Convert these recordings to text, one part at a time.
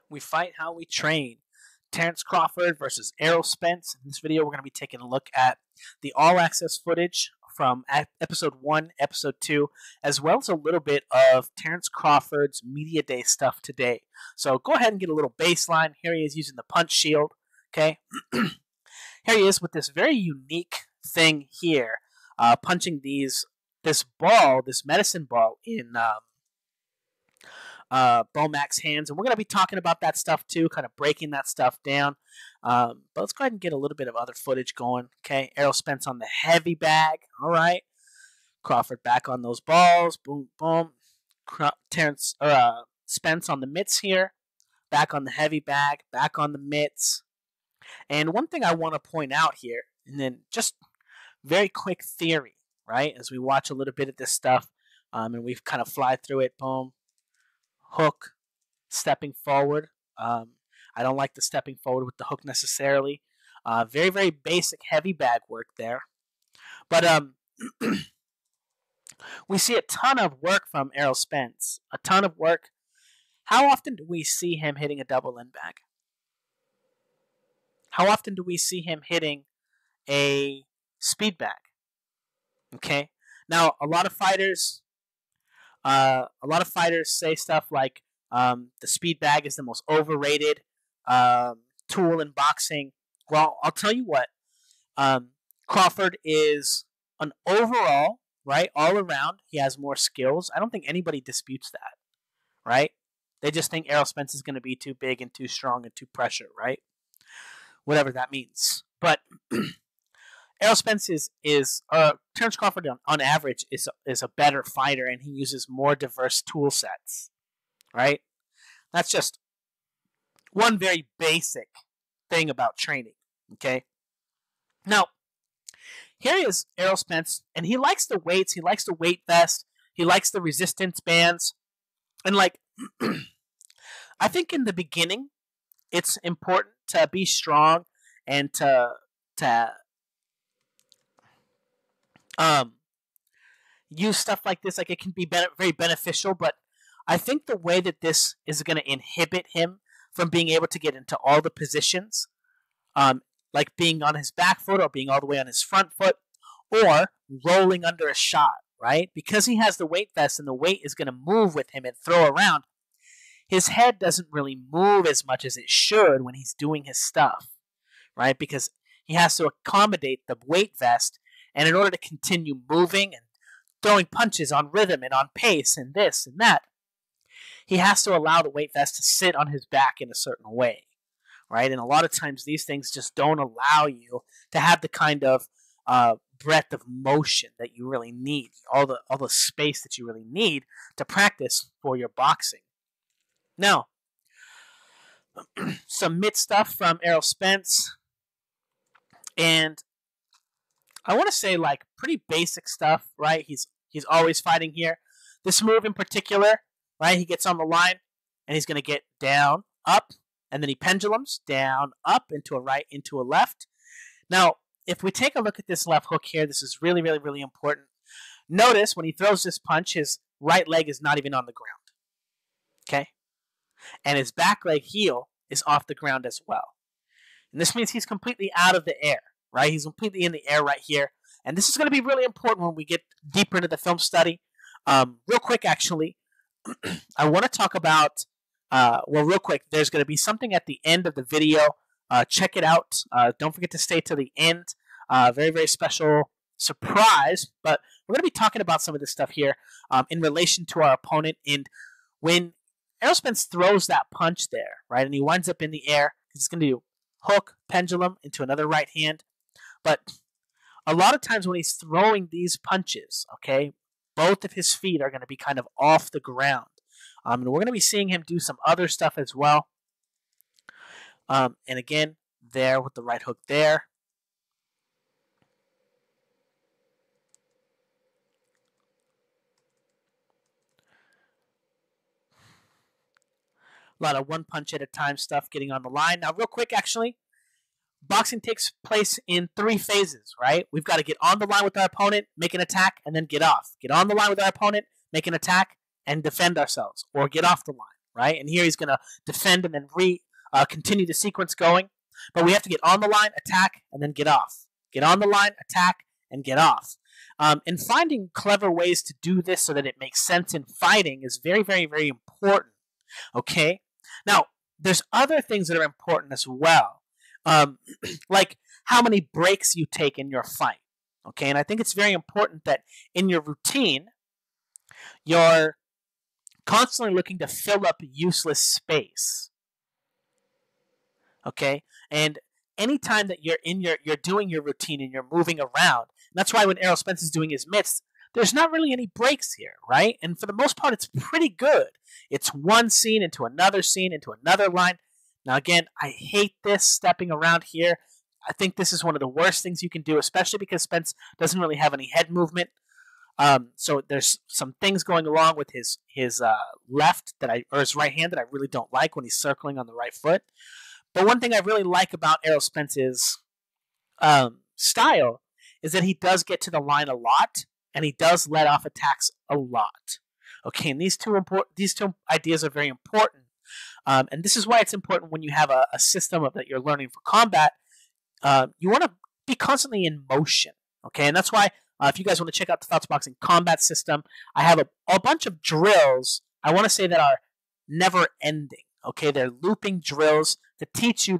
We fight how we train. Terence Crawford versus Errol Spence. In this video, we're going to be taking a look at the all-access footage from episode 1, episode 2, as well as a little bit of Terence Crawford's media day stuff today. So go ahead and get a little baseline. Here he is using the punch shield. Okay, here he is with this very unique thing here, punching this medicine ball in Bomac's hands, and we're going to be talking about that stuff too, kind of breaking that stuff down. But let's go ahead and get a little bit of other footage going. Okay, Errol Spence on the heavy bag. All right, Crawford back on those balls. Boom, boom. Terence Spence on the mitts here, back on the heavy bag, back on the mitts. And one thing I want to point out here, and then just very quick theory, right? As we watch a little bit of this stuff, and we kind of fly through it. Boom. Hook, stepping forward. I don't like the stepping forward with the hook necessarily. Very, very basic heavy bag work there. But we see a ton of work from Errol Spence. A ton of work. How often do we see him hitting a double end bag? How often do we see him hitting a speed bag? Okay. Now, a lot of fighters say stuff like the speed bag is the most overrated tool in boxing. Well, I'll tell you what. Crawford is an overall, right, all around. He has more skills. I don't think anybody disputes that, right? They just think Errol Spence is going to be too big and too strong and too pressure, right? Whatever that means. But Errol Spence is Terence Crawford on average is a better fighter, and he uses more diverse tool sets, right? That's just one very basic thing about training, okay? Now, here is Errol Spence, and he likes the weights, he likes the weight vest, he likes the resistance bands, and like, I think in the beginning, it's important to be strong and to use stuff like this. Like, it can be very beneficial, but I think the way that this is going to inhibit him from being able to get into all the positions, like being on his back foot or being all the way on his front foot or rolling under a shot, right? Because he has the weight vest and the weight is going to move with him and throw around, his head doesn't really move as much as it should when he's doing his stuff, right? Because he has to accommodate the weight vest, and in order to continue moving and throwing punches on rhythm and on pace and this and that, he has to allow the weight vest to sit on his back in a certain way, right? And a lot of times these things just don't allow you to have the kind of breadth of motion that you really need, all the space that you really need to practice for your boxing. Now, some mid stuff from Errol Spence, and I want to say like pretty basic stuff, right? He's always fighting here. This move in particular, right? He gets on the line and he's going to get down, up, and then he pendulums down, up, into a right, into a left. Now, if we take a look at this left hook here, this is really, really, really important. Notice when he throws this punch, his right leg is not even on the ground. Okay? And his back leg heel is off the ground as well. And this means he's completely out of the air, right? He's completely in the air right here. And this is going to be really important when we get deeper into the film study. Real quick, actually, I want to talk about, real quick, there's going to be something at the end of the video. Check it out. Don't forget to stay till the end. Very, very special surprise. But we're going to be talking about some of this stuff here in relation to our opponent. And when Errol Spence throws that punch there, right, and he winds up in the air, he's going to do hook, pendulum into another right hand. But a lot of times when he's throwing these punches, okay, both of his feet are going to be kind of off the ground. And we're going to be seeing him do some other stuff as well. And again, there with the right hook there. A lot of one punch at a time stuff getting on the line. Now, real quick, actually, boxing takes place in 3 phases, right? We've got to get on the line with our opponent, make an attack, and then get off. Get on the line with our opponent, make an attack, and defend ourselves, or get off the line, right? And here he's going to defend and then continue the sequence going. But we have to get on the line, attack, and then get off. Get on the line, attack, and get off. And finding clever ways to do this so that it makes sense in fighting is very, very, very important. Okay? Now, there's other things that are important as well, like how many breaks you take in your fight. Okay? And I think it's very important that in your routine, you're constantly looking to fill up useless space. Okay? And anytime that you're doing your routine and you're moving around, and that's why when Errol Spence is doing his mitts, there's not really any breaks here, right? And for the most part, it's pretty good. It's one scene into another line. Now again, I hate this stepping around here. I think this is one of the worst things you can do, especially because Spence doesn't really have any head movement. So there's some things going along with his left or his right hand that I really don't like when he's circling on the right foot. But one thing I really like about Errol Spence's style is that he does get to the line a lot, and he does let off attacks a lot. Okay, and these two ideas are very important, and this is why it's important when you have a system that you're learning for combat. You want to be constantly in motion. Okay, and that's why if you guys want to check out the Fouts Boxing combat system, I have a bunch of drills. I want to say that are never ending. Okay, they're looping drills to teach you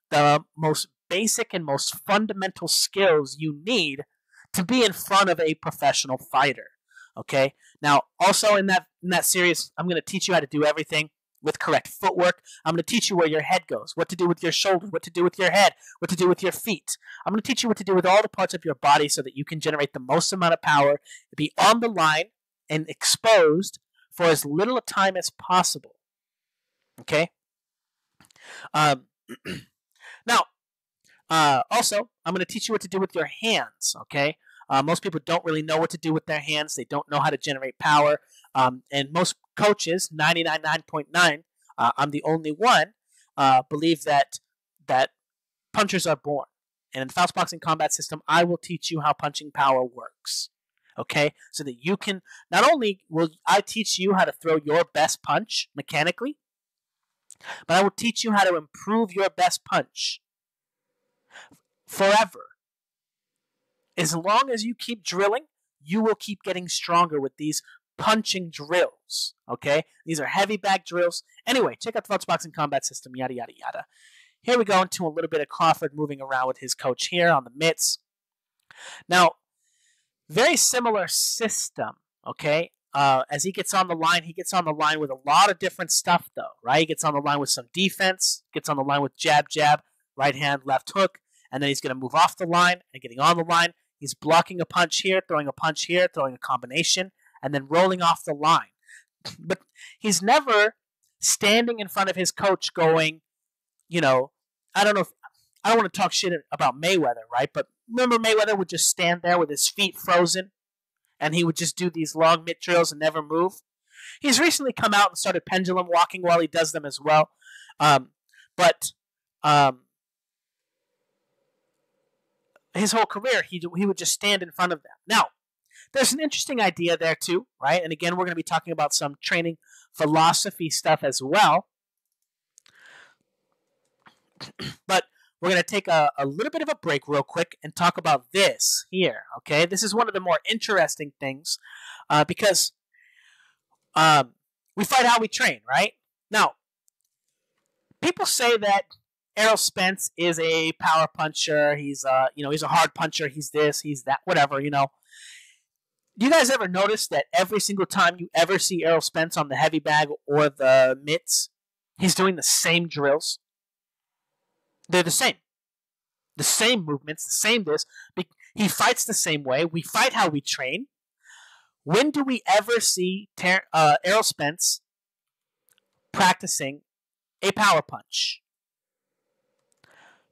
the most basic and most fundamental skills you need to be in front of a professional fighter. Okay, now also in that series, I'm going to teach you how to do everything with correct footwork. I'm going to teach you where your head goes, what to do with your shoulder, what to do with your head, what to do with your feet. I'm going to teach you what to do with all the parts of your body so that you can generate the most amount of power, be on the line, and exposed for as little time as possible. Okay? Now, also, I'm going to teach you what to do with your hands. Okay? Most people don't really know what to do with their hands. They don't know how to generate power. And most coaches, 99.9, I'm the only one, believe that punchers are born. And in the Fouts Boxing combat system, I will teach you how punching power works. Okay? So that you can, not only will I teach you how to throw your best punch mechanically, but I will teach you how to improve your best punch forever. As long as you keep drilling, you will keep getting stronger with these punching drills. Okay? These are heavy bag drills. Anyway, check out the Fouts Boxing combat system, yada, yada, yada. Here we go into a little bit of Crawford moving around with his coach here on the mitts. Now, very similar system, okay? As he gets on the line with a lot of different stuff, though, right? He gets on the line with some defense, gets on the line with jab, jab, right hand, left hook, and then he's going to move off the line and getting on the line. He's blocking a punch here, throwing a punch here, throwing a combination, and then rolling off the line. But he's never standing in front of his coach going, you know, I don't want to talk shit about Mayweather, right? But remember Mayweather would just stand there with his feet frozen, and he would just do these long mitt drills and never move. He's recently come out and started pendulum walking while he does them as well. But his whole career, he would just stand in front of them. Now, there's an interesting idea there too, right? And again, we're going to be talking about some training philosophy stuff as well. But we're going to take a little bit of a break real quick and talk about this here, okay? This is one of the more interesting things because we fight how we train, right? Now, people say that Errol Spence is a power puncher. He's he's a hard puncher. He's this, he's that, whatever, you know. Do you guys ever notice that every single time you ever see Errol Spence on the heavy bag or the mitts, he's doing the same drills? They're the same. The same movements, the same this. He fights the same way. We fight how we train. When do we ever see Errol Spence practicing a power punch?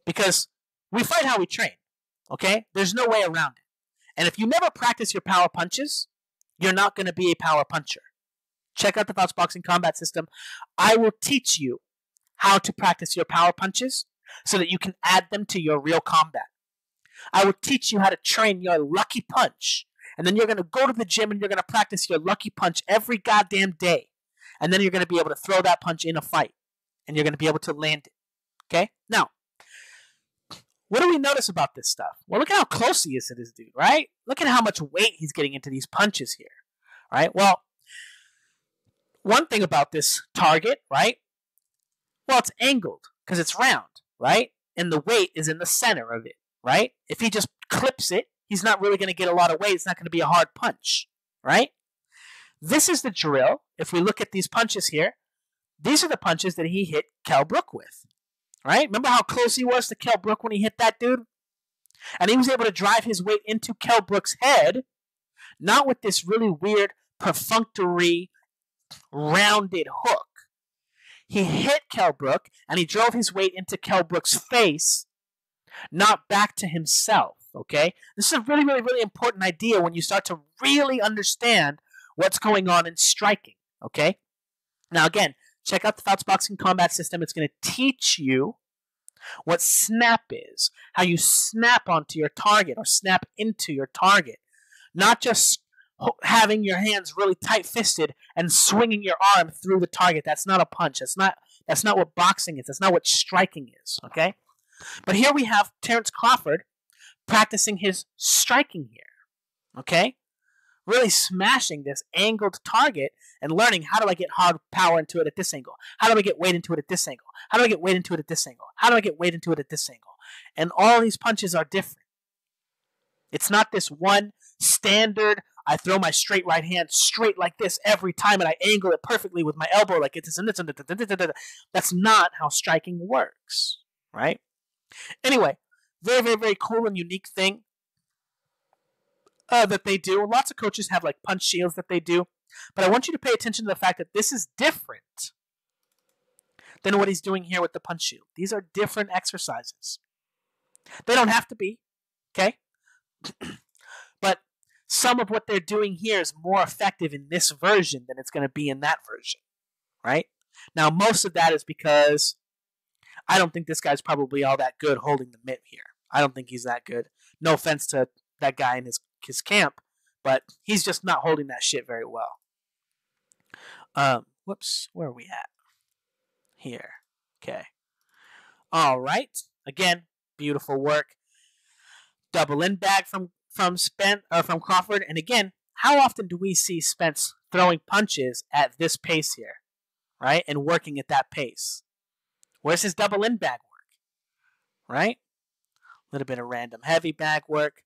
Because we fight how we train, okay? There's no way around it. And if you never practice your power punches, you're not going to be a power puncher. Check out the Fouts Boxing combat system. I will teach you how to practice your power punches so that you can add them to your real combat. I will teach you how to train your lucky punch. And then you're going to go to the gym and you're going to practice your lucky punch every goddamn day. and then you're going to be able to throw that punch in a fight, and you're going to be able to land it. Okay? Now, what do we notice about this stuff? Well, look at how close he is to this dude, right? Look at how much weight he's getting into these punches here, right? Well, one thing about this target, right? Well, it's angled because it's round, right? And the weight is in the center of it, right? If he just clips it, he's not really going to get a lot of weight. It's not going to be a hard punch, right? This is the drill. If we look at these punches here, these are the punches that he hit Kell Brook with, right? Remember how close he was to Kell Brook when he hit that dude? And he was able to drive his weight into Kell Brook's head, not with this really weird, perfunctory, rounded hook. He hit Kell Brook, and he drove his weight into Kell Brook's face, not back to himself, okay? This is a really, really, really important idea when you start to really understand what's going on in striking, okay? Now, again, check out the Fouts Boxing Combat System. It's going to teach you what snap is, how you snap onto your target or snap into your target, not just having your hands really tight-fisted and swinging your arm through the target. That's not a punch. That's not what boxing is. That's not what striking is, okay? But here we have Terence Crawford practicing his striking here, okay? Really smashing this angled target and learning, how do I get hard power into it at this angle? How do I get weight into it at this angle? How do I get weight into it at this angle? How do I get weight into it at this angle? And all these punches are different. It's not this one standard, I throw my straight right hand straight like this every time and I angle it perfectly with my elbow like it's this. That's not how striking works, right? Anyway, very, very, very cool and unique thing that they do. Lots of coaches have like punch shields that they do, but I want you to pay attention to the fact that this is different than what he's doing here with the punch shield. These are different exercises. They don't have to be, okay? But some of what they're doing here is more effective in this version than it's going to be in that version, right? Now, most of that is because I don't think this guy's probably all that good holding the mitt here. I don't think he's that good. No offense to that guy in his camp, but he's just not holding that shit very well. Whoops, where are we at? Here. Okay. All right. Again, beautiful work. Double in bag from Crawford. And again, how often do we see Spence throwing punches at this pace here, right? And working at that pace. Where's his double in bag work, right? A little bit of random heavy bag work.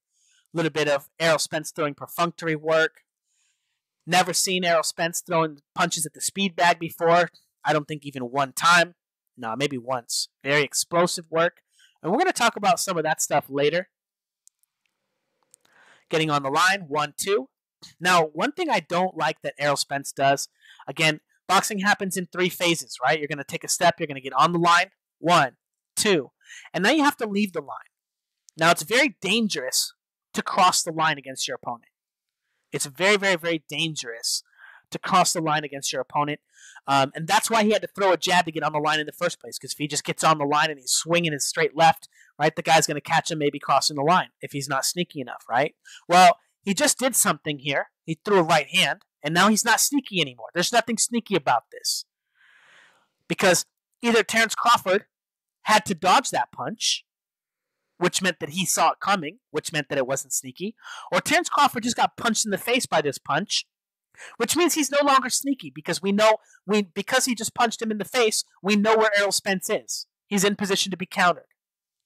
A little bit of Errol Spence throwing perfunctory work. Never seen Errol Spence throwing punches at the speed bag before. I don't think even one time. No, maybe once. Very explosive work. And we're going to talk about some of that stuff later. Getting on the line, 1, 2. Now, one thing I don't like that Errol Spence does, again, boxing happens in 3 phases, right? You're going to take a step, you're going to get on the line, 1, 2. And now you have to leave the line. Now, it's very dangerous to cross the line against your opponent. It's very, very, very dangerous to cross the line against your opponent. And that's why he had to throw a jab to get on the line in the first place, because if he just gets on the line and he's swinging his straight left, right, the guy's going to catch him maybe crossing the line if he's not sneaky enough, right? Well, he just did something here. He threw a right hand, and now he's not sneaky anymore. There's nothing sneaky about this. Because either Terence Crawford had to dodge that punch, which meant that he saw it coming, which meant that it wasn't sneaky, or Terence Crawford just got punched in the face by this punch, which means he's no longer sneaky, because because he just punched him in the face, we know where Errol Spence is. He's in position to be countered.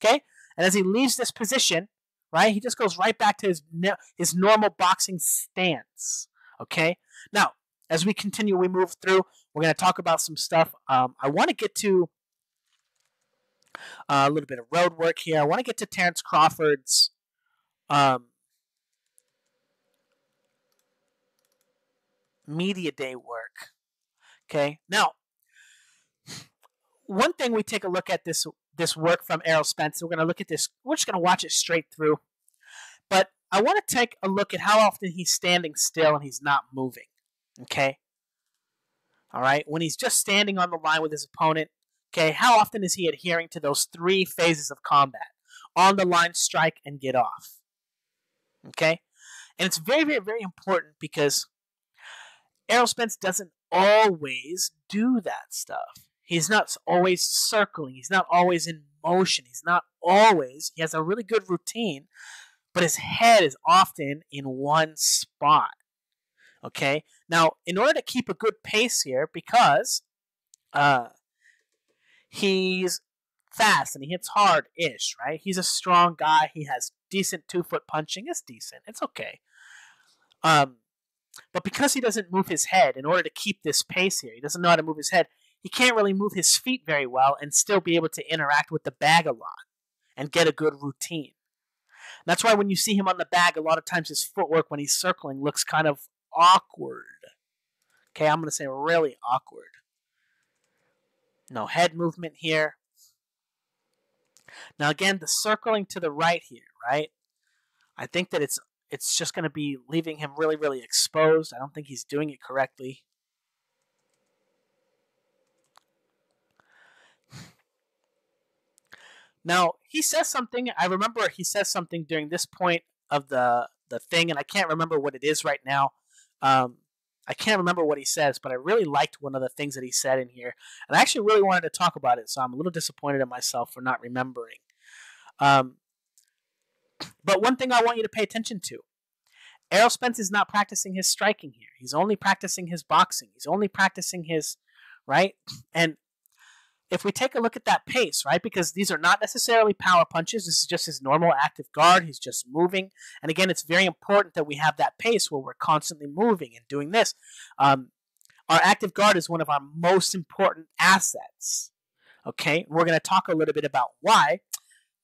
Okay? And as he leaves this position, right, he just goes right back to his normal boxing stance. Okay? Now, as we continue, we move through, we're going to talk about some stuff. I want to get to a little bit of road work here. I want to get to Terence Crawford's media day work. Okay? Now, one thing we take a look at this work from Errol Spence. We're going to look at this. We're just going to watch it straight through. But I want to take a look at how often he's standing still and he's not moving. Okay? All right? When he's just standing on the line with his opponent, okay, how often is he adhering to those 3 phases of combat? On the line, strike, and get off. Okay? And it's very, very, very important because Errol Spence doesn't always do that stuff. He's not always circling. He's not always in motion. He's not always. He has a really good routine, but his head is often in one spot. Okay? Now, in order to keep a good pace here, because he's fast and he hits hard-ish, right? He's a strong guy. He has decent 2-foot punching. It's decent. It's okay. But because he doesn't move his head, in order to keep this pace here, he doesn't know how to move his head, he can't really move his feet very well and still be able to interact with the bag a lot and get a good routine. And that's why when you see him on the bag, a lot of times his footwork when he's circling looks kind of awkward. Okay, I'm going to say really awkward. No head movement here. Now again, the circling to the right here, right? I think that it's just going to be leaving him really, really exposed. I don't think he's doing it correctly. Now, he says something. I remember he says something during this point of the thing, and I can't remember what it is right now. I can't remember what he says, but I really liked one of the things that he said in here. And I actually really wanted to talk about it, so I'm a little disappointed in myself for not remembering. But one thing I want you to pay attention to. Errol Spence is not practicing his striking here. He's only practicing his boxing. He's only practicing his, right? And if we take a look at that pace, right, because these are not necessarily power punches. This is just his normal active guard. He's just moving. And again, it's very important that we have that pace where we're constantly moving and doing this. Our active guard is one of our most important assets. Okay, we're going to talk a little bit about why.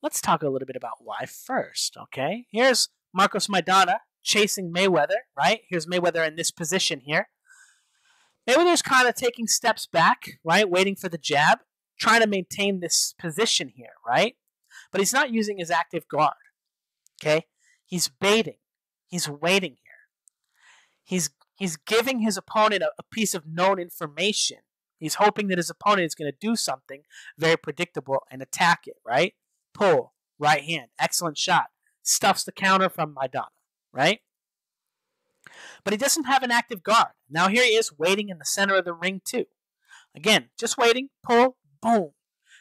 Let's talk a little bit about why first, okay? Here's Marcos Maidana chasing Mayweather, right? Here's Mayweather in this position here. Mayweather's kind of taking steps back, right? Waiting for the jab, trying to maintain this position here, right? But he's not using his active guard, okay? He's baiting. He's waiting here. He's giving his opponent a piece of known information. He's hoping that his opponent is going to do something very predictable and attack it, right? Pull, right hand, excellent shot. Stuffs the counter from Maidana, right? But he doesn't have an active guard. Now here he is waiting in the center of the ring too. Again, just waiting, pull, boom,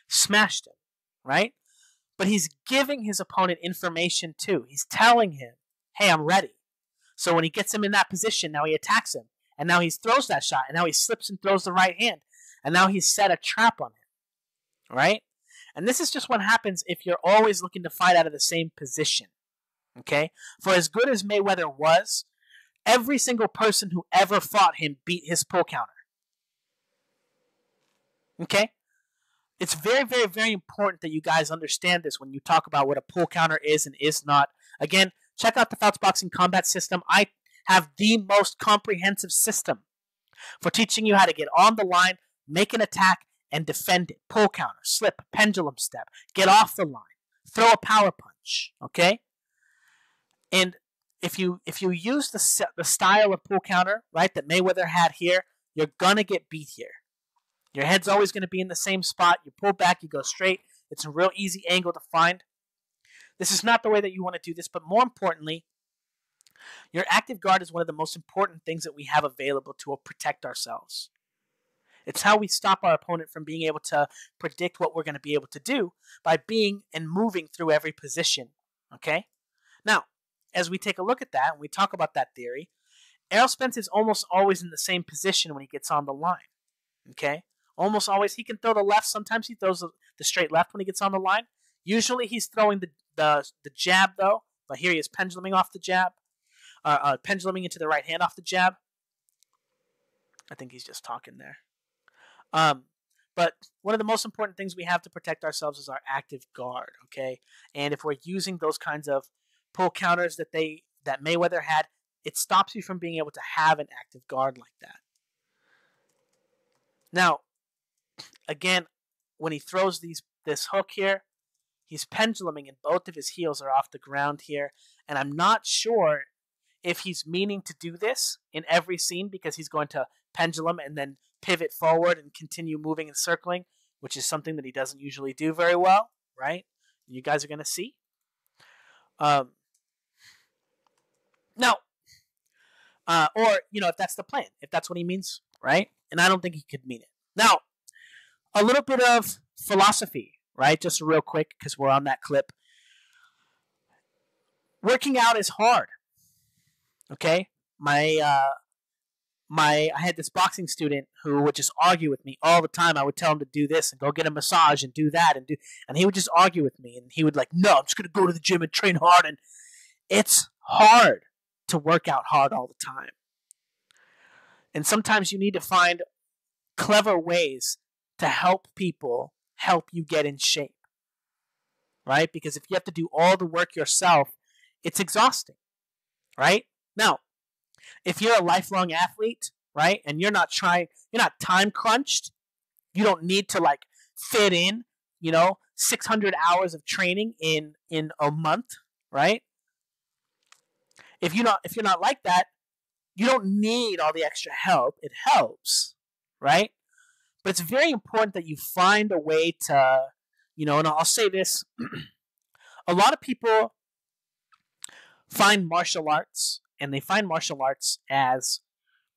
smashed him, right? But he's giving his opponent information too. He's telling him, hey, I'm ready. So when he gets him in that position, now he attacks him. And now he throws that shot. And now he slips and throws the right hand. And now he's set a trap on him, right? And this is just what happens if you're always looking to fight out of the same position, okay? For as good as Mayweather was, every single person who ever fought him beat his pull counter. Okay? It's very, very, very important that you guys understand this when you talk about what a pull counter is and is not. Again, check out the Fouts Boxing Combat System. I have the most comprehensive system for teaching you how to get on the line, make an attack, and defend it. Pull counter, slip, pendulum step, get off the line, throw a power punch, okay? And if you use the style of pull counter, right, that Mayweather had here, you're going to get beat here. Your head's always going to be in the same spot. You pull back, you go straight. It's a real easy angle to find. This is not the way that you want to do this, but more importantly, your active guard is one of the most important things that we have available to protect ourselves. It's how we stop our opponent from being able to predict what we're going to be able to do by being and moving through every position, okay? Now, as we take a look at that and we talk about that theory, Errol Spence is almost always in the same position when he gets on the line, okay? Almost always. He can throw the left. Sometimes he throws the straight left when he gets on the line. Usually he's throwing the jab, though, but here he is penduluming off the jab, penduluming into the right hand off the jab. I think he's just talking there. But one of the most important things we have to protect ourselves is our active guard, okay? And if we're using those kinds of pull counters that Mayweather had, it stops you from being able to have an active guard like that. Now, again, when he throws this hook here, he's penduluming and both of his heels are off the ground here. And I'm not sure if he's meaning to do this in every scene because he's going to pendulum and then pivot forward and continue moving and circling, which is something that he doesn't usually do very well, right? You guys are going to see. Now, or, if that's the plan, if that's what he means, right? and I don't think he could mean it. Now, a little bit of philosophy, right? Just real quick, because we're on that clip. Working out is hard. Okay, I had this boxing student who would just argue with me all the time. I would tell him to do this and go get a massage and do that and he would just argue with me, and he would like, no, I'm just gonna go to the gym and train hard. And it's hard to work out hard all the time. And sometimes you need to find clever ways to help people help you get in shape, right? Because if you have to do all the work yourself, it's exhausting, right? Now, if you're a lifelong athlete, right, and you're not time crunched, you don't need to like fit in, 600 hours of training in a month, right? If you're not like that, you don't need all the extra help. It helps, right? But it's very important that you find a way to, and I'll say this, a lot of people find martial arts, and they find martial arts as,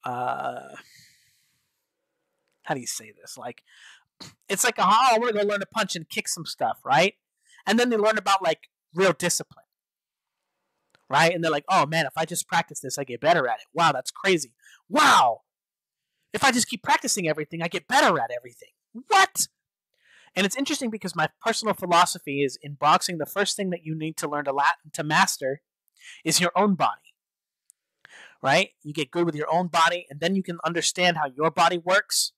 how do you say this? Like, it's like, I want to go learn to punch and kick some stuff, right? And then they learn about, like, real discipline, right? And they're like, oh, man, if I just practice this, I get better at it. Wow, that's crazy. Wow! If I just keep practicing everything, I get better at everything. What? And it's interesting because my personal philosophy is, in boxing, the first thing that you need to learn to master is your own body, right? You get good with your own body, and then you can understand how your body works,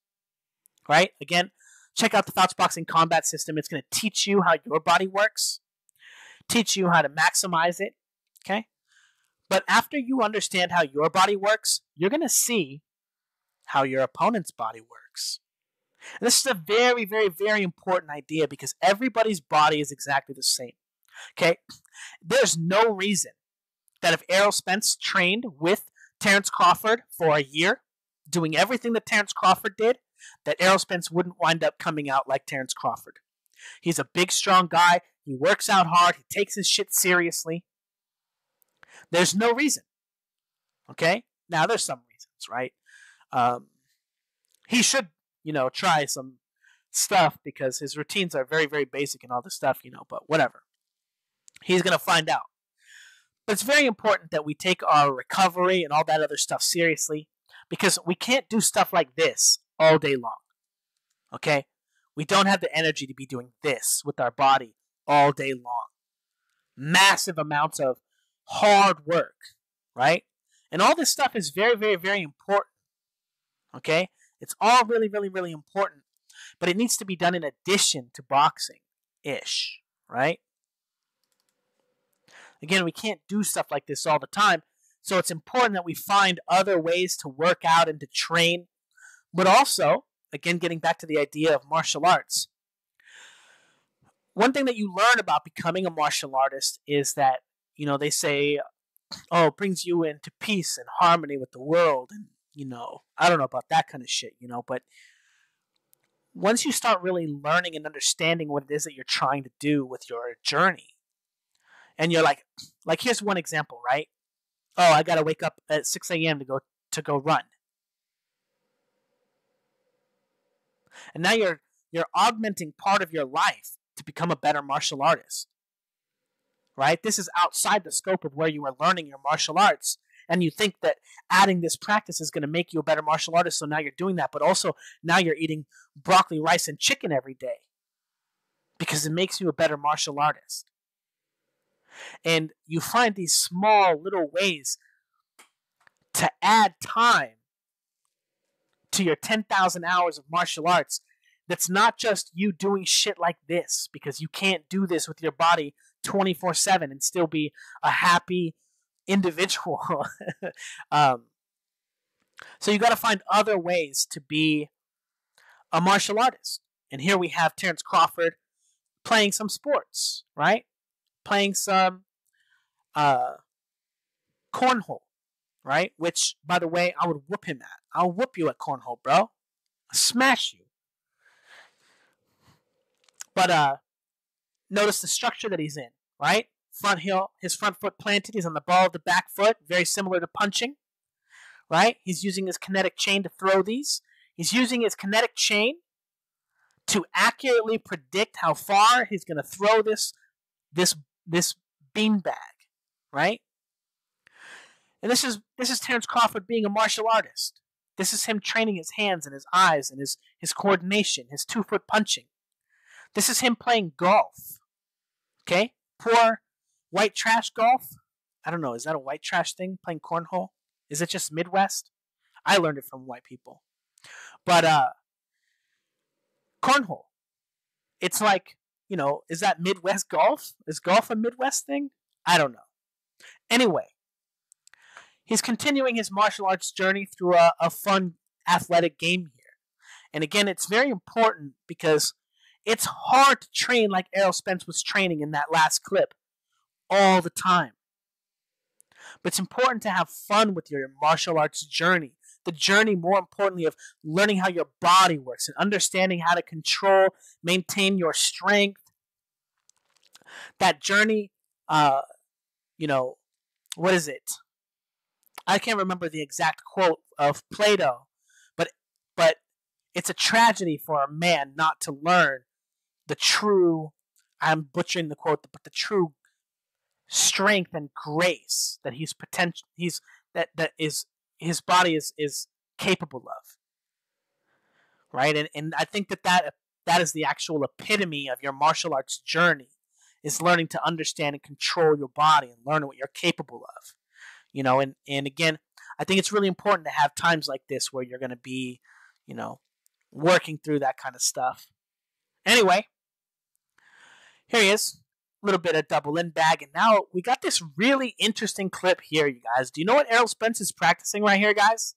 right? Again, check out the Fouts Boxing Combat System. It's going to teach you how your body works, teach you how to maximize it, okay? But after you understand how your body works, you're going to see how your opponent's body works. And this is a very, very, very important idea because everybody's body is exactly the same, okay? There's no reason that if Errol Spence trained with Terence Crawford for a year, doing everything that Terence Crawford did, that Errol Spence wouldn't wind up coming out like Terence Crawford. He's a big, strong guy. He works out hard. He takes his shit seriously. There's no reason. Okay? Now, there's some reasons, right? He should, try some stuff because his routines are very, very basic and all this stuff, but whatever. He's going to find out. But it's very important that we take our recovery and all that other stuff seriously because we can't do stuff like this all day long. Okay? We don't have the energy to be doing this with our body all day long. Massive amounts of hard work, right? And all this stuff is very, very, very important. Okay? It's all really, really, really important. But it needs to be done in addition to boxing-ish, right? Again, we can't do stuff like this all the time. So it's important that we find other ways to work out and to train. But also, again, getting back to the idea of martial arts, one thing that you learn about becoming a martial artist is that, they say, oh, it brings you into peace and harmony with the world. And, I don't know about that kind of shit, but once you start really learning and understanding what it is that you're trying to do with your journey, and you're like here's one example, right? Oh, I gotta wake up at 6 a.m. to go run. And now you're augmenting part of your life to become a better martial artist. Right? This is outside the scope of where you are learning your martial arts. And you think that adding this practice is going to make you a better martial artist, so now you're doing that. But also, now you're eating broccoli, rice, and chicken every day because it makes you a better martial artist. And you find these small little ways to add time to your 10,000 hours of martial arts that's not just you doing shit like this, because you can't do this with your body 24/7 and still be a happy individual. So you got to find other ways to be a martial artist. And here we have Terence Crawford playing some sports, right? Playing some cornhole, right? Which, by the way, I would whoop him at. I'll whoop you at cornhole, bro. I'll smash you. But notice the structure that he's in, right? Front heel, his front foot planted. He's on the ball of the back foot, very similar to punching, right? He's using his kinetic chain to throw these. He's using his kinetic chain to accurately predict how far he's going to throw this beanbag, right? And this is Terence Crawford being a martial artist. This is him training his hands and his eyes and his coordination, his 2-foot punching. This is him playing golf. Okay? Poor white trash golf. I don't know, is that a white trash thing, playing cornhole? Is it just Midwest? I learned it from white people. But cornhole. It's like, is that Midwest golf? Is golf a Midwest thing? I don't know. Anyway, he's continuing his martial arts journey through a fun athletic game here. And again, it's very important because it's hard to train like Errol Spence was training in that last clip all the time. But it's important to have fun with your martial arts journey. The journey, more importantly, of learning how your body works and understanding how to control, maintain your strength. That journey, what is it? I can't remember the exact quote of Plato, but it's a tragedy for a man not to learn the true, I'm butchering the quote, but the true strength and grace that that his body is capable of, right? And I think that is the actual epitome of your martial arts journey, is learning to understand and control your body and learn what you're capable of, and again, I think it's really important to have times like this where you're going to be, working through that kind of stuff. Anyway, here he is. A little bit of double in bag, and now we got this really interesting clip here, you guys. Do you know what Errol Spence is practicing right here, guys?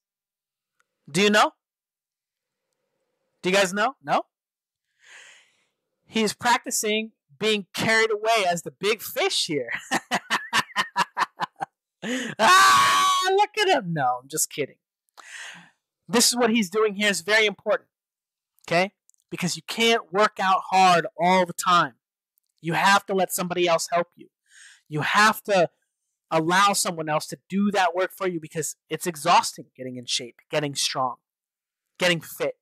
Do you know? Do you guys know? No? He's practicing being carried away as the big fish here. Look at him. No, I'm just kidding. This is what he's doing here is very important, okay? Because you can't work out hard all the time. You have to let somebody else help you. You have to allow someone else to do that work for you because it's exhausting getting in shape, getting strong, getting fit.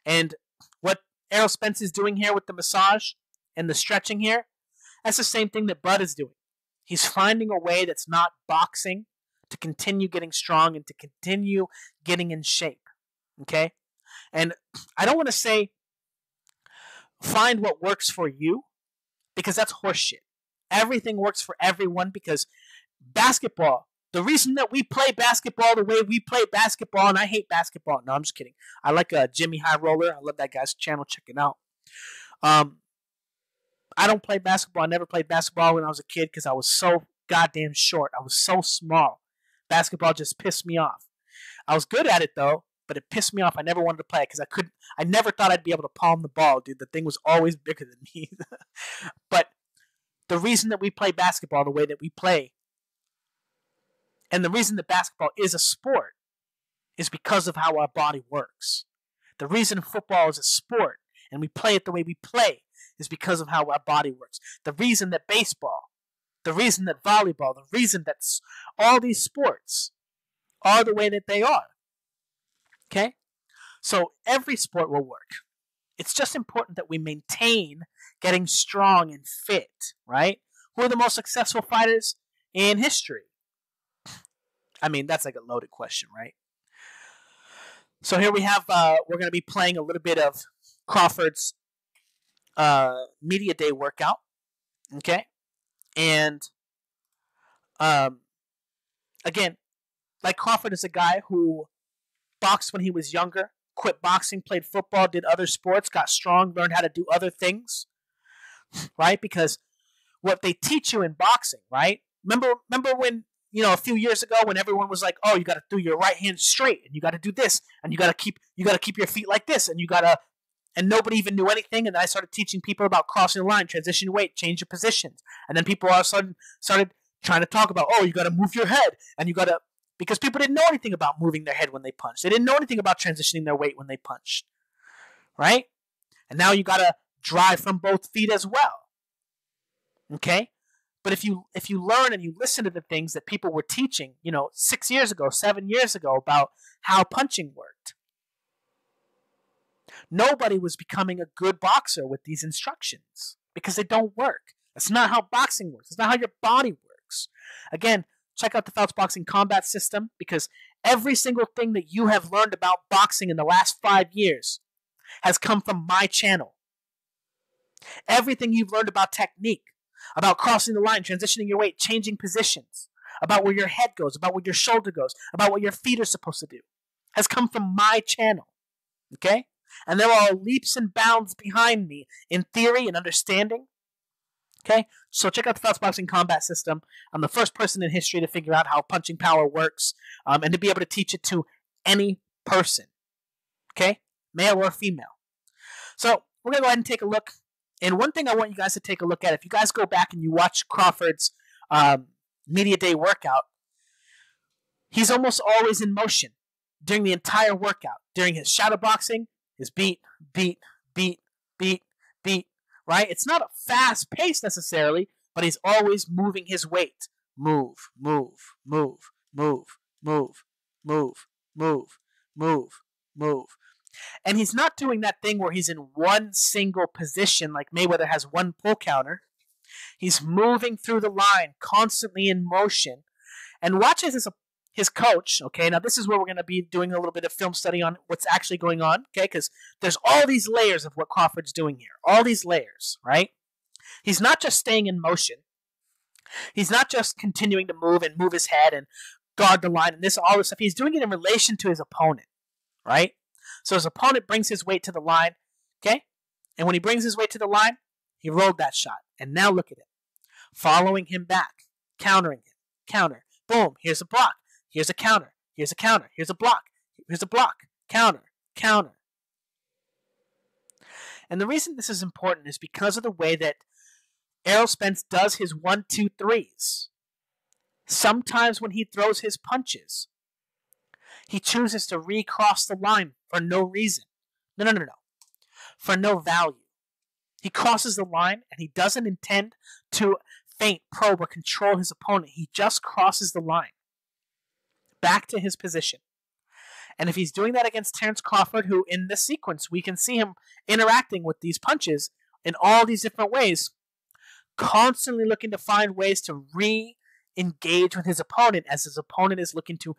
And what Errol Spence is doing here with the massage and the stretching here, that's the same thing that Bud is doing. He's finding a way that's not boxing to continue getting strong and to continue getting in shape. Okay? And I don't want to say find what works for you, because that's horseshit. Everything works for everyone because basketball, the reason that we play basketball the way we play basketball, and I hate basketball. No, I'm just kidding. I like Jimmy High Roller. I love that guy's channel. Check it out. I don't play basketball. I never played basketball when I was a kid because I was so goddamn short. I was so small. Basketball just pissed me off. I was good at it though, but it pissed me off. I never wanted to play it because I never thought I'd be able to palm the ball, dude. The thing was always bigger than me. But the reason that we play basketball the way that we play, and the reason that basketball is a sport, is because of how our body works. The reason football is a sport and we play it the way we play is because of how our body works. The reason that baseball, the reason that volleyball, the reason that all these sports are the way that they are. Okay? So every sport will work. It's just important that we maintain getting strong and fit, right? Who are the most successful fighters in history? I mean, that's like a loaded question, right? So here we have, we're going to be playing a little bit of Crawford's media day workout, okay? And again, like Crawford is a guy who boxed when he was younger, quit boxing, played football, did other sports, got strong, learned how to do other things, right? Because what they teach you in boxing, right? Remember when, a few years ago when everyone was like, oh, you got to do your right hand straight and you got to do this and you got to keep your feet like this and nobody even knew anything. And then I started teaching people about crossing the line, transition weight, change your positions. And then people all of a sudden started trying to talk about, oh, you got to move your head and because people didn't know anything about moving their head when they punched. They didn't know anything about transitioning their weight when they punched, right? And now you got to drive from both feet as well, okay? But if you learn and you listen to the things that people were teaching, 6 years ago, 7 years ago about how punching worked, Nobody was becoming a good boxer with these instructions because they don't work. That's not how boxing works. It's not how your body works. Again, check out the Fouts Boxing Combat System, because every single thing that you have learned about boxing in the last 5 years has come from my channel. Everything you've learned about technique, about crossing the line, transitioning your weight, changing positions, about where your head goes, about where your shoulder goes, about what your feet are supposed to do, has come from my channel. Okay? And they're all leaps and bounds behind me in theory and understanding. Okay? So check out the Fouts Boxing Combat System. I'm the first person in history to figure out how punching power works, and to be able to teach it to any person. Okay? Male or female. So we're going to go ahead and take a look. And one thing I want you guys to take a look at, if you guys go back and you watch Crawford's Media Day workout, he's almost always in motion during the entire workout. During his shadow boxing, his beat, right? It's not a fast pace necessarily, but he's always moving his weight. Move. And he's not doing that thing where he's in one single position like Mayweather has one pull counter. He's moving through the line, constantly in motion, and watches his coach. Okay, now this is where we're going to be doing a little bit of film study on what's actually going on. Okay, because there's all these layers of what Crawford's doing here. All these layers, right? He's not just staying in motion. He's not just continuing to move and move his head and guard the line and all this stuff. He's doing it in relation to his opponent, right? So his opponent brings his weight to the line, okay? And when he brings his weight to the line, he rolled that shot. And now look at him. Following him back, countering him, counter. Boom, here's a block. Here's a counter. Here's a counter. Here's a block. Here's a block. Counter. Counter. And the reason this is important is because of the way that Errol Spence does his 1-2-3s. Sometimes when he throws his punches, he chooses to recross the line for no reason. No. For no value. He crosses the line and he doesn't intend to feint, probe, or control his opponent. He just crosses the line back to his position. And if he's doing that against Terence Crawford, who in this sequence we can see him interacting with these punches in all these different ways, constantly looking to find ways to re-engage with his opponent as his opponent is looking to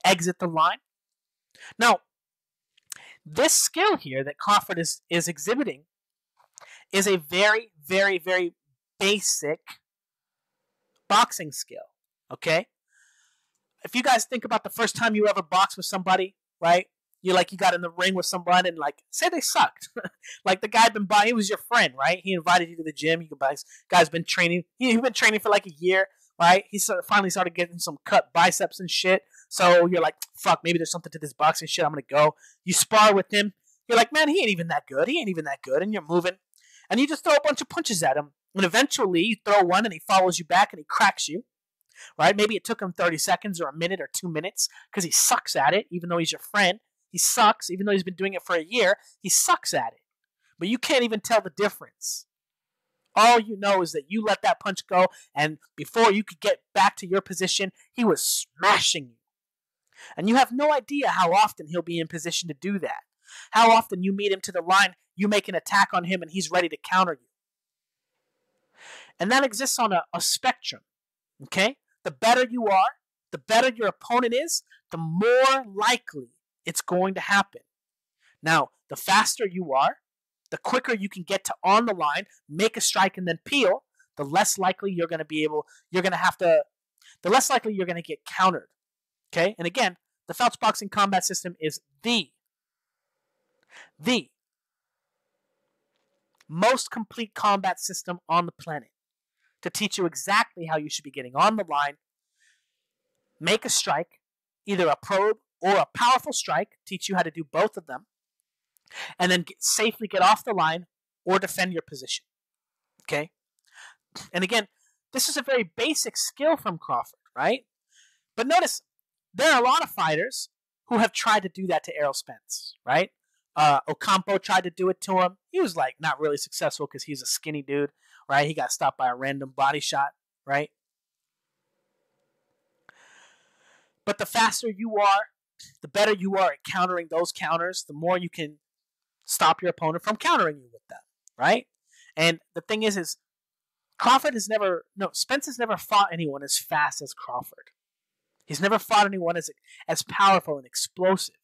exit the line. Now, this skill here that Crawford is exhibiting is a very, very, very basic boxing skill, okay? If you guys think about the first time you ever boxed with somebody, right? You got in the ring with someone and say they sucked. Like the guy he was your friend, right? He invited you to the gym. Guy's been training. He's been training for like a year, right? He finally started getting some cut biceps and shit. So you're like, fuck, maybe there's something to this boxing shit. I'm going to go. You spar with him. You're like, man, he ain't even that good. And you're moving. And you just throw a bunch of punches at him. And eventually you throw one and he follows you back and he cracks you. Right? Maybe it took him 30 seconds or a minute or 2 minutes because he sucks at it, even though he's your friend. He sucks. Even though he's been doing it for a year, he sucks at it. But you can't even tell the difference. All you know is that you let that punch go, and before you could get back to your position, he was smashing you. And you have no idea how often he'll be in position to do that. How often you meet him to the line, you make an attack on him, and he's ready to counter you. And that exists on a spectrum. Okay? The better you are, the better your opponent is, the more likely it's going to happen. Now, the faster you are, the quicker you can get to on the line, make a strike, and then peel, the less likely you're going to get countered. Okay? And again, the Fouts Boxing Combat System is the most complete combat system on the planet to teach you exactly how you should be getting on the line, make a strike, either a probe or a powerful strike, teach you how to do both of them, and then safely get off the line or defend your position. Okay? And again, this is a very basic skill from Crawford, right? But notice, there are a lot of fighters who have tried to do that to Errol Spence, right? Ocampo tried to do it to him. He was not really successful because he's a skinny dude, right? He got stopped by a random body shot, right? But the faster you are, the better you are at countering those counters, the more you can stop your opponent from countering you with them, right? And the thing is Spence has never fought anyone as fast as Crawford. He's never fought anyone as powerful and explosive.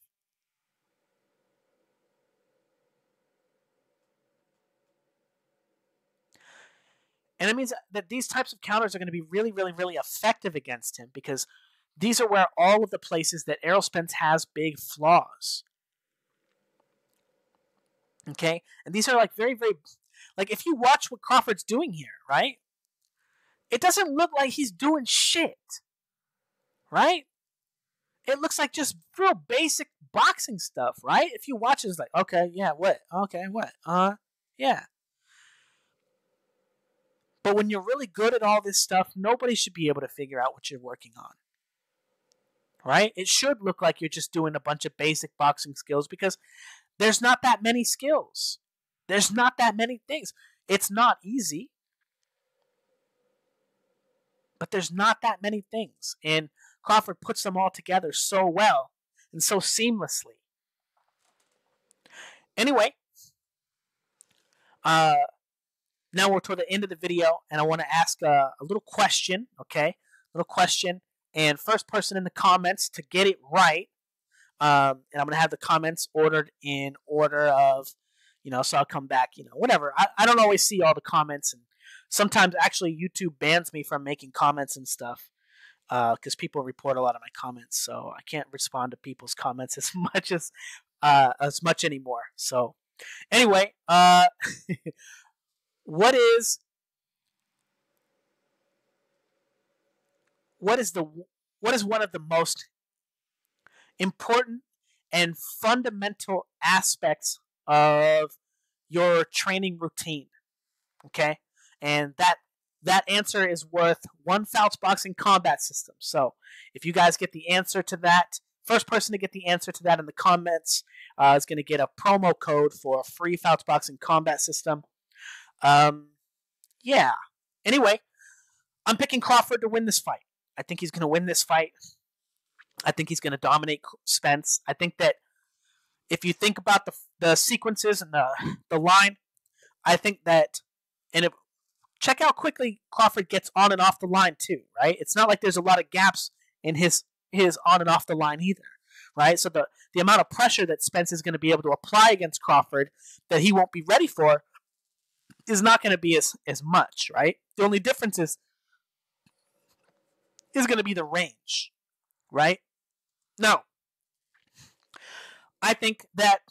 And it means that these types of counters are going to be really, really, really effective against him because these are where all of the places that Errol Spence has big flaws. Okay? And these are like very, very... Like, if you watch what Crawford's doing here, right? It doesn't look like he's doing shit. Right? It looks like just real basic boxing stuff, right? If you watch it, it's like, okay, yeah, what? Okay, what? Yeah. But when you're really good at all this stuff, nobody should be able to figure out what you're working on. Right? It should look like you're just doing a bunch of basic boxing skills because there's not that many skills. There's not that many things. It's not easy. But there's not that many things. And Crawford puts them all together so well and so seamlessly. Anyway, now we're toward the end of the video, and I want to ask a little question, okay? A little question. And first person in the comments to get it right, and I'm going to have the comments ordered in order of, so I'll come back, whatever. I don't always see all the comments, and sometimes actually YouTube bans me from making comments and stuff because people report a lot of my comments, so I can't respond to people's comments as much anymore. So anyway, what is one of the most important and fundamental aspects of your training routine? Okay, and that answer is worth 1 Fouts Boxing Combat System. So if you guys get the answer to that, first person to get the answer to that in the comments is going to get a promo code for a free Fouts Boxing Combat System. Yeah. Anyway, I'm picking Crawford to win this fight. I think he's going to win this fight. I think he's going to dominate Spence. I think that if you think about the sequences and the line, I think that, check out quickly Crawford gets on and off the line too, right? It's not like there's a lot of gaps in his on and off the line either, right? So the amount of pressure that Spence is going to be able to apply against Crawford that he won't be ready for is not going to be as much, right? The only difference is going to be the range, right? Now, I think that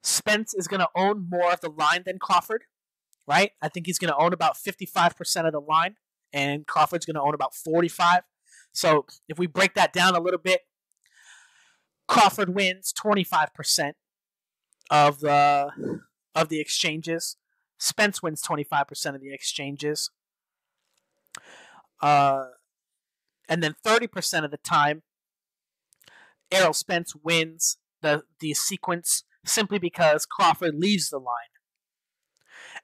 Spence is going to own more of the line than Crawford, right? I think he's going to own about 55% of the line, and Crawford's going to own about 45%. So if we break that down a little bit, Crawford wins 25% of the exchanges. Spence wins 25% of the exchanges. And then 30% of the time, Errol Spence wins the sequence simply because Crawford leaves the line.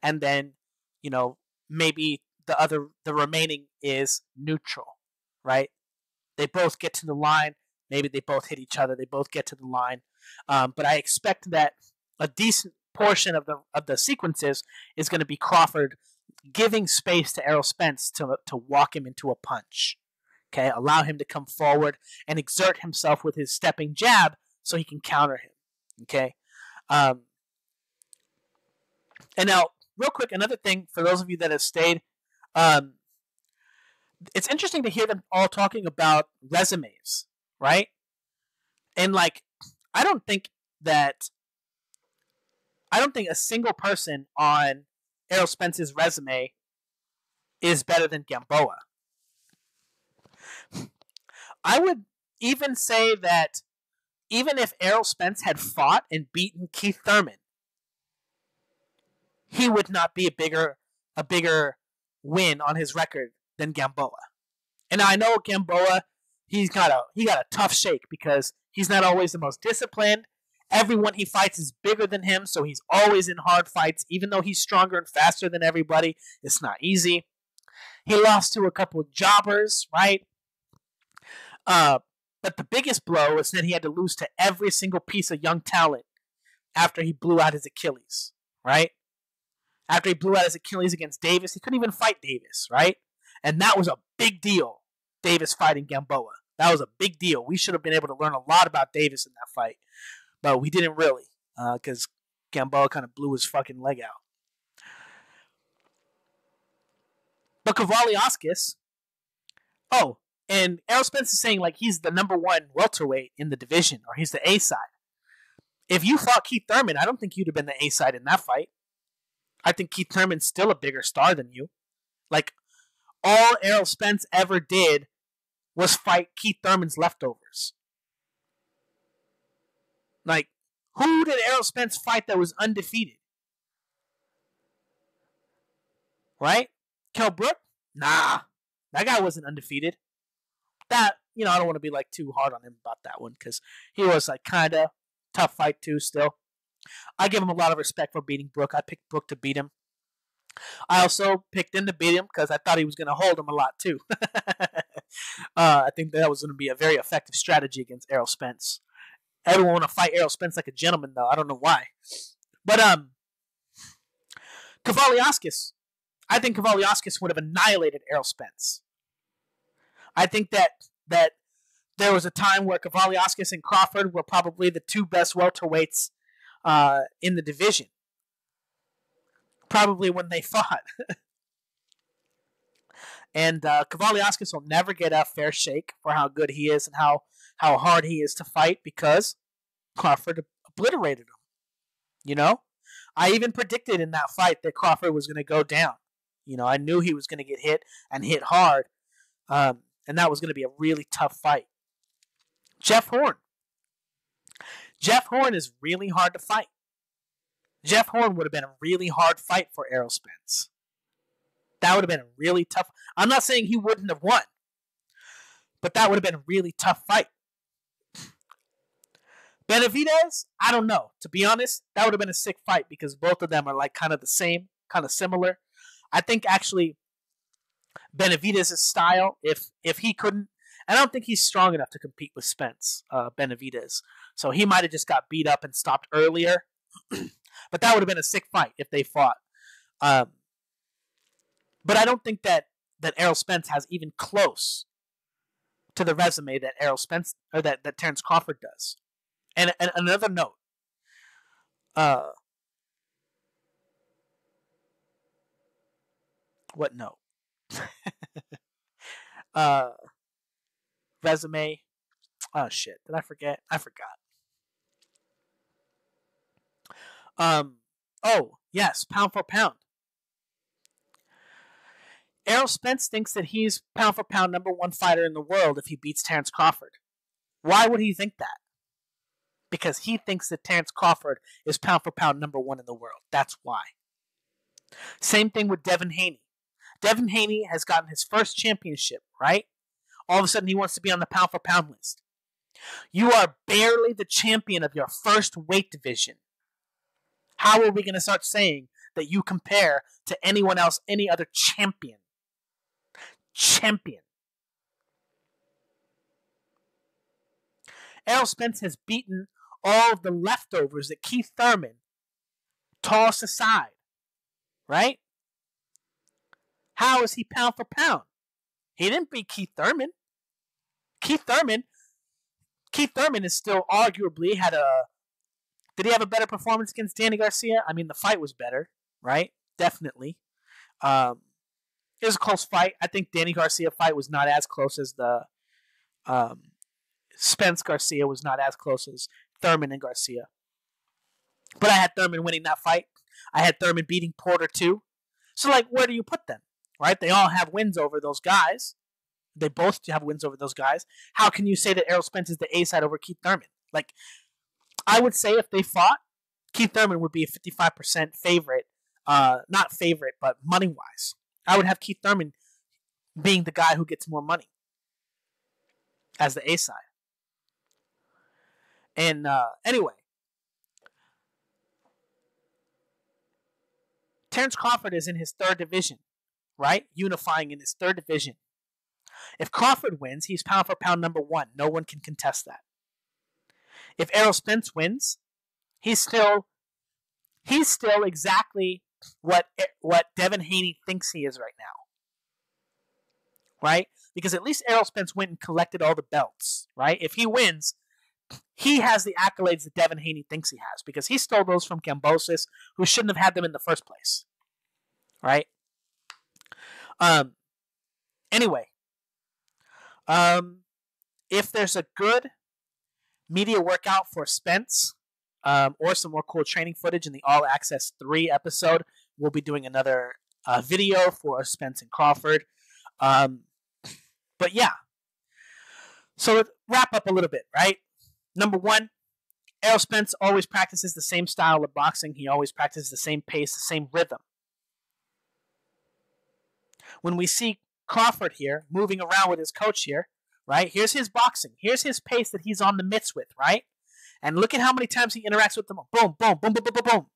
And then, maybe the remaining is neutral, right? They both get to the line. Maybe they both hit each other. They both get to the line. But I expect that a decent portion of the sequences is going to be Crawford giving space to Errol Spence to walk him into a punch. Okay, allow him to come forward and exert himself with his stepping jab so he can counter him. Okay, and now real quick, another thing for those of you that have stayed, it's interesting to hear them all talking about resumes, right? And I don't think a single person on Errol Spence's resume is better than Gamboa. I would even say that even if Errol Spence had fought and beaten Keith Thurman, he would not be a bigger win on his record than Gamboa. And I know Gamboa, he got a tough shake because he's not always the most disciplined. Everyone he fights is bigger than him, so he's always in hard fights. Even though he's stronger and faster than everybody, it's not easy. He lost to a couple of jobbers, right? But But the biggest blow is that he had to lose to every single piece of young talent after he blew out his Achilles, right? After he blew out his Achilles against Davis, he couldn't even fight Davis, right? And that was a big deal, Davis fighting Gamboa. That was a big deal. We should have been able to learn a lot about Davis in that fight, but we didn't really, because Gamboa kind of blew his fucking leg out. But Kavaliauskas, oh, and Errol Spence is saying like he's the number one welterweight in the division, or he's the A side. If you fought Keith Thurman, I don't think you'd have been the A side in that fight. I think Keith Thurman's still a bigger star than you. Like, all Errol Spence ever did was fight Keith Thurman's leftovers. Like, who did Errol Spence fight that was undefeated? Right? Kell Brook? Nah. That guy wasn't undefeated. That, I don't want to be like too hard on him about that one, because he was like kind of tough fight too still. I give him a lot of respect for beating Brook. I picked Brook to beat him. I also picked him to beat him because I thought he was going to hold him a lot too. I think that was going to be a very effective strategy against Errol Spence. Everyone want to fight Errol Spence like a gentleman, though. I don't know why. But Kavaliauskas, I think Kavaliauskas would have annihilated Errol Spence. I think that there was a time where Kavaliauskas and Crawford were probably the two best welterweights in the division. Probably when they fought. And Kavaliauskas will never get a fair shake for how good he is and how hard he is to fight, because Crawford obliterated him. I even predicted in that fight that Crawford was going to go down. I knew he was going to get hit and hit hard. And that was going to be a really tough fight. Jeff Horn. Jeff Horn is really hard to fight. Jeff Horn would have been a really hard fight for Errol Spence. That would have been a really tough. I'm not saying he wouldn't have won, but that would have been a really tough fight. Benavidez, I don't know. To be honest, that would have been a sick fight because both of them are like kind of the same, kind of similar. I think actually Benavidez' style, if he couldn't, I don't think he's strong enough to compete with Spence, Benavidez. So he might have just got beat up and stopped earlier. But that would have been a sick fight if they fought. But I don't think that Errol Spence has even close to the resume that Errol Spence or that Terence Crawford does. And another note. What note? Resume. Oh shit! Did I forget? I forgot. Oh, yes, pound for pound. Errol Spence thinks that he's pound for pound number one fighter in the world if he beats Terence Crawford. Why would he think that? Because he thinks that Terence Crawford is pound for pound number one in the world. That's why. Same thing with Devin Haney. Devin Haney has gotten his first championship, right? All of a sudden he wants to be on the pound for pound list. You are barely the champion of your first weight division. How are we going to start saying that you compare to anyone else, any other champion? Champion. Errol Spence has beaten all of the leftovers that Keith Thurman tossed aside. Right? How is he pound for pound? He didn't beat Keith Thurman. Keith Thurman is still arguably had a... Did he have a better performance against Danny Garcia? I mean, the fight was better, right? Definitely. It was a close fight. I think Danny Garcia fight was not as close as the Spence Garcia was not as close as Thurman and Garcia. But I had Thurman winning that fight. I had Thurman beating Porter too. So, like, where do you put them? Right? They all have wins over those guys. They both have wins over those guys. How can you say that Errol Spence is the A side over Keith Thurman? Like, I would say if they fought, Keith Thurman would be a 55% favorite. Not favorite, but money-wise. I would have Keith Thurman being the guy who gets more money as the A side. And anyway, Terence Crawford is in his third division, right? Unifying in his third division. If Crawford wins, he's pound for pound number 1. No one can contest that. If Errol Spence wins, he's still exactly what Devin Haney thinks he is right now. Right? Because at least Errol Spence went and collected all the belts. Right? If he wins, he has the accolades that Devin Haney thinks he has, because he stole those from Kambosos, who shouldn't have had them in the first place. Right? Anyway, if there's a good media workout for Spence, or some more cool training footage in the All Access 3 episode, we'll be doing another video for Spence and Crawford. But yeah. So let's wrap up a little bit, right? Number 1, Errol Spence always practices the same style of boxing. He always practices the same pace, the same rhythm. When we see Crawford here moving around with his coach here, right? Here's his boxing. Here's his pace that he's on the mitts with, right? And look at how many times he interacts with them. Boom, boom, boom, boom, boom, boom, boom.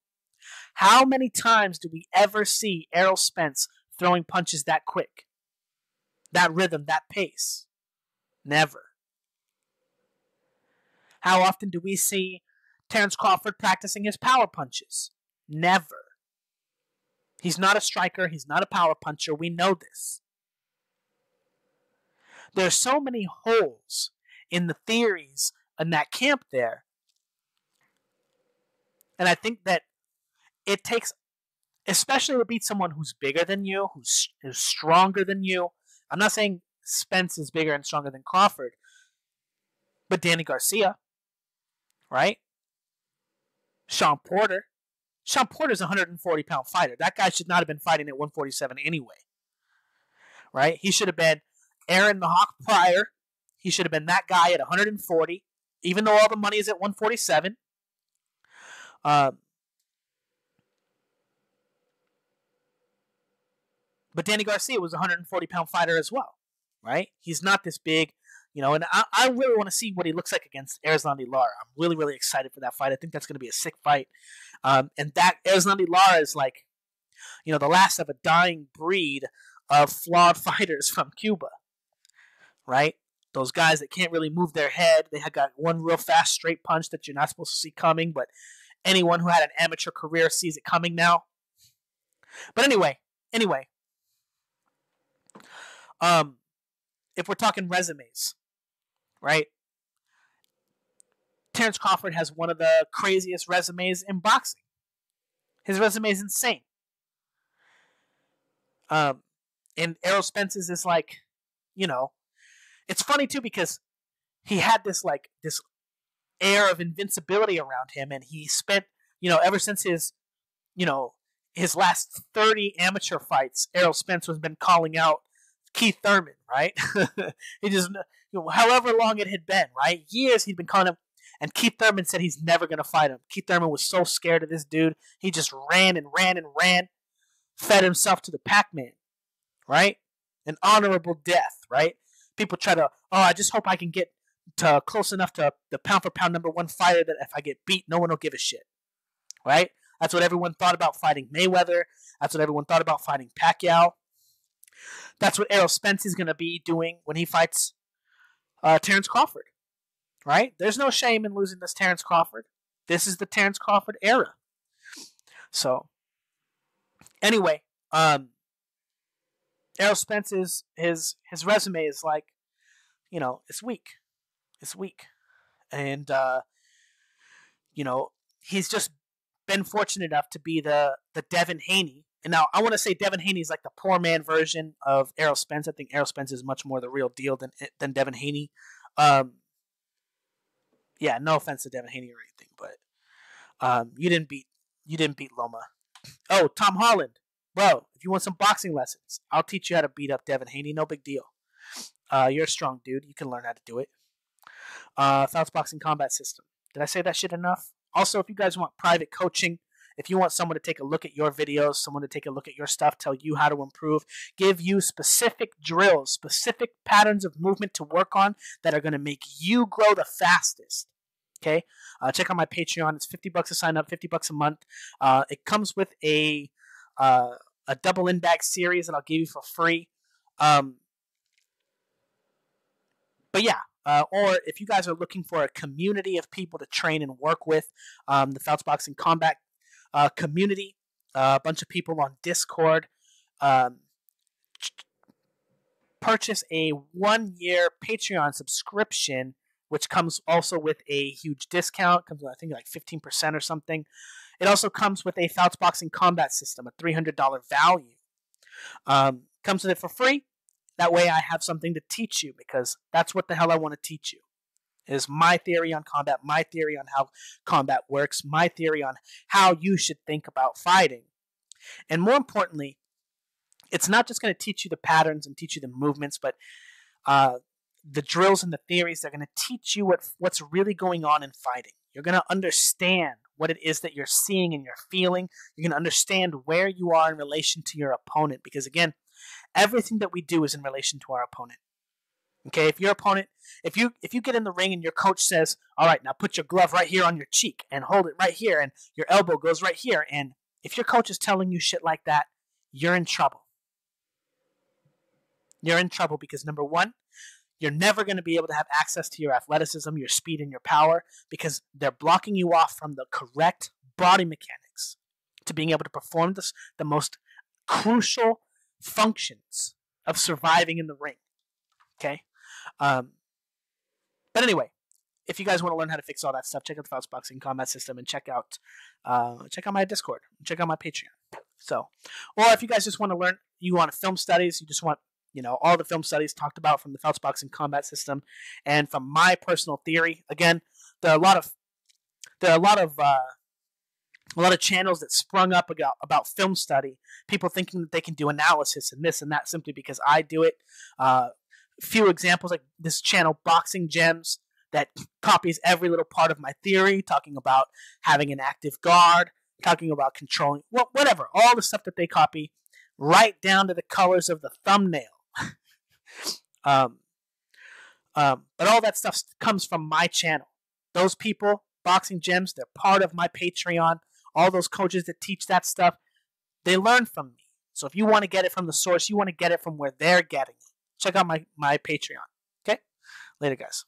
How many times do we ever see Errol Spence throwing punches that quick? That rhythm, that pace? Never. How often do we see Terence Crawford practicing his power punches? Never. He's not a striker. He's not a power puncher. We know this. There's so many holes in the theories in that camp there. And I think that it takes, especially to beat someone who's bigger than you, who's stronger than you. I'm not saying Spence is bigger and stronger than Crawford, but Danny Garcia, right? Sean Porter. Sean Porter's a 140-pound fighter. That guy should not have been fighting at 147 anyway, right? He should have been Aaron the Hawk Pryor. He should have been that guy at 140, even though all the money is at 147. But Danny Garcia was a 140-pound fighter as well, right? He's not this big, and I really want to see what he looks like against Erislandy Lara. I'm really, really excited for that fight. I think that's going to be a sick fight. And that Erislandy Lara is like, the last of a dying breed of flawed fighters from Cuba, right? Those guys that can't really move their head. They have got one real fast straight punch that you're not supposed to see coming, but anyone who had an amateur career sees it coming now. But anyway, if we're talking resumes, right? Terence Crawford has one of the craziest resumes in boxing. His resume is insane. And Errol Spence's is like, it's funny too because he had this air of invincibility around him, and he spent, ever since his last 30 amateur fights, Errol Spence has been calling out Keith Thurman, right? He just, however long it had been, right? Years he'd been calling him, and Keith Thurman said he's never going to fight him. Keith Thurman was so scared of this dude, he just ran and ran and ran, fed himself to the Pac-Man, right? An honorable death, right? People try to, I just hope I can get to close enough to the pound for pound number 1 fighter that if I get beat, no one will give a shit, right? That's what everyone thought about fighting Mayweather. That's what everyone thought about fighting Pacquiao. That's what Errol Spence is going to be doing when he fights Terence Crawford, right? There's no shame in losing this Terence Crawford. This is the Terence Crawford era. So, anyway, Errol Spence's his resume is like, it's weak. It's weak. And, he's just been fortunate enough to be the Devin Haney. And now I want to say Devin Haney is like the poor man version of Errol Spence. I think Errol Spence is much more the real deal than Devin Haney. Yeah, no offense to Devin Haney or anything, but you didn't beat Loma. Oh, Tom Holland. Bro, if you want some boxing lessons, I'll teach you how to beat up Devin Haney. No big deal. You're a strong dude. You can learn how to do it. Fouts Boxing Combat System. Did I say that shit enough? Also, if you guys want private coaching, if you want someone to take a look at your videos, someone to take a look at your stuff, tell you how to improve, give you specific drills, specific patterns of movement to work on that are going to make you grow the fastest. Okay? Check out my Patreon. It's $50 to sign up, $50 a month. It comes with a double in-bag series that I'll give you for free. But yeah, or if you guys are looking for a community of people to train and work with, the Fouts Boxing Combat community, a bunch of people on Discord. Um, Purchase a 1 year Patreon subscription, which comes also with a huge discount. Comes with, I think, like 15% or something. It also comes with a Fouts Boxing Combat System, a $300 value. Comes with it for free. That way I have something to teach you, because that's what the hell I want to teach you. Is my theory on combat, my theory on how combat works, my theory on how you should think about fighting. And more importantly, it's not just going to teach you the patterns and teach you the movements, but the drills and the theories. They're going to teach you what's really going on in fighting. You're going to understand what it is that you're seeing and you're feeling. You're going to understand where you are in relation to your opponent, because again, everything that we do is in relation to our opponent. Okay, if your opponent, if you get in the ring and your coach says, "All right, now put your glove right here on your cheek and hold it right here, and your elbow goes right here," and if your coach is telling you shit like that, you're in trouble. You're in trouble because, number one, you're never going to be able to have access to your athleticism, your speed, and your power, because they're blocking you off from the correct body mechanics to being able to perform the most crucial functions of surviving in the ring. Okay? But anyway, if you guys want to learn how to fix all that stuff, check out the Fouts Boxing Combat System and check out my Discord, check out my Patreon. So, or if you guys just want to learn, you want film studies, you just want all the film studies talked about from the Fouts Boxing Combat System, and from my personal theory. Again, there are a lot of channels that sprung up about film study. People thinking that they can do analysis and this and that simply because I do it. Few examples like this channel, Boxing Gems, that copies every little part of my theory, talking about having an active guard, talking about controlling, whatever, all the stuff that they copy, right down to the colors of the thumbnail. But all that stuff comes from my channel. Those people, Boxing Gems, they're part of my Patreon. All those coaches that teach that stuff, they learn from me. So if you want to get it from the source, you want to get it from where they're getting it, check out my Patreon. Okay? Later, guys.